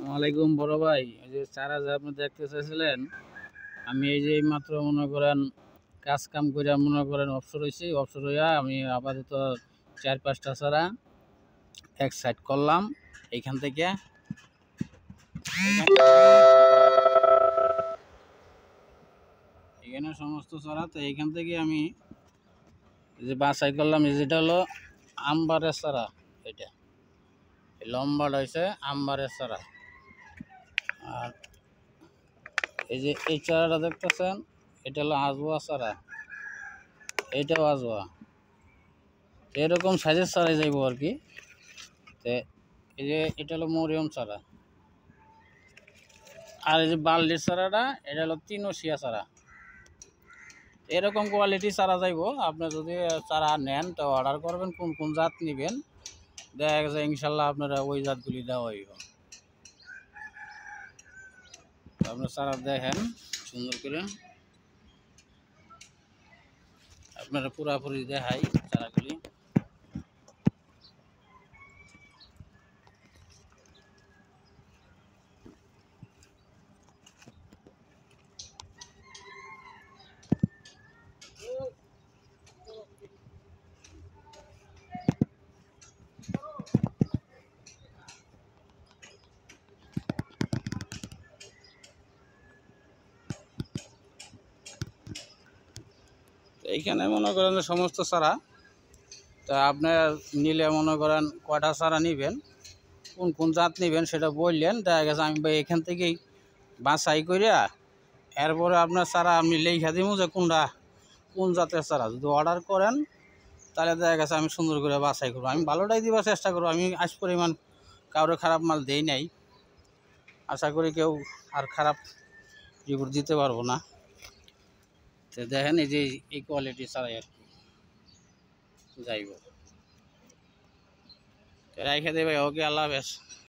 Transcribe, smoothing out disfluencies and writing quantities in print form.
ওয়ালাইকুম বড় ভাই, এই যে চারা যে আপনি দেখতে চাইছিলেন, আমি এই যে মাত্র মনে করেন কাজ কাম করে মনে করেন অবসর হয়েছি। অবসর হইয়া আমি আপাতত 4-5টা চারা এক সাইড করলাম। এইখান থেকে এখানে সমস্ত চারা তো এইখান থেকে আমি যে বাছাই করলাম, যেটা হলো আমবারের চারা। এটা লম্বাটা হয়েছে আমবারের চারা। আর এই যে এই চারাটা দেখতেছেন, এটা হলো আজওয়া চারা, এইটাও আজওয়া। এরকম সাইজের চারাই যাইব আর কি। এই যে এটা হলো মরিয়ম চারা। আর এই যে বার্লির চারাটা, এটা হলো তিনশিয়া চারা। এরকম কোয়ালিটি চারা যাইব। আপনি যদি চারা নেন তো অর্ডার করবেন কোন কোন জাত নেবেন, দেখা গেছে ইনশাল্লাহ আপনারা ওই জাতগুলি দেওয়া হইব। আপনার চারা দেখেন সুন্দর করে, আপনারা পুরাপুরি দেখাই চারাগুলি। এইখানে মনে করেন সমস্ত চারা, তা আপনার নিলে মনে করেন কয়টা চারা নেবেন, কোন কোন জাত নেবেন সেটা বললেন, দেখা গেছে আমি ভাই এখান থেকেই বাছাই করিয়া এরপরে আপনার চারা আমি লেখা দিব যে কোনটা কোন জাতের চারা। যদি অর্ডার করেন তাহলে দেখা গেছে আমি সুন্দর করে বাছাই করবো। আমি ভালোটাই দিবার চেষ্টা করবো। আমি আজ পরিমাণ কারোর খারাপ মাল দেই নাই, আশা করি কেউ আর খারাপ রিপোর্ট দিতে পারবো না। তো দেখেন এই যে এই কোয়ালিটি চারাই আর কি যাইব। রাইখা দেবে। ওকে, আল্লাহ হাফেজ।